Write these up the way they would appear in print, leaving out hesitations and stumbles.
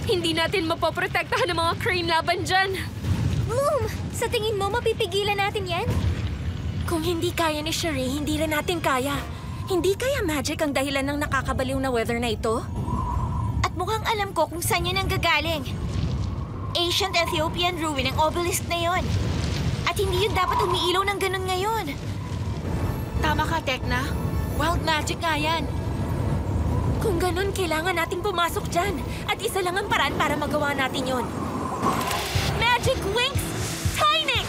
Hindi natin mapoprotektahan ng mga crane laban dyan. Bloom, sa tingin mo mapipigilan natin yan? Kung hindi kaya ni Cherie, hindi rin natin kaya. Hindi kaya magic ang dahilan ng nakakabaliw na weather na ito? At mukhang alam ko kung saan yun ang gagaling. Ancient Ethiopian ruin ang obelisk na yon. At hindi yun dapat umiilaw ng ganun ngayon. Tama ka, Tekna. Wild magic nga yan. Kung ganun, kailangan nating pumasok dyan. At isa lang ang paraan para magawa natin yon. Magic Wings Tynix!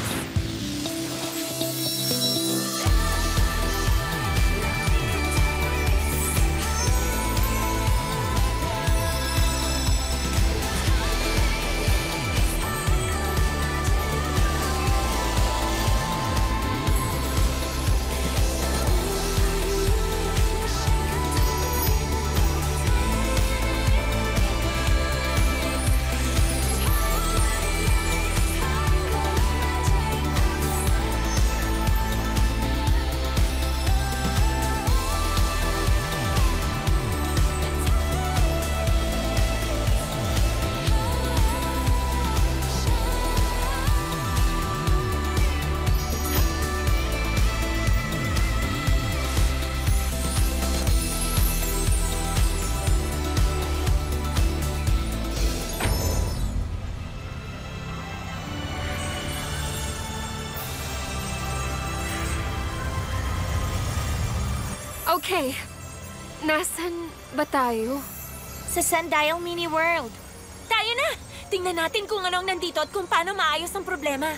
Okay. Nasaan ba tayo? Sa Sundial Mini World. Tayo na! Tingnan natin kung ano ang nandito at kung paano maayos ang problema.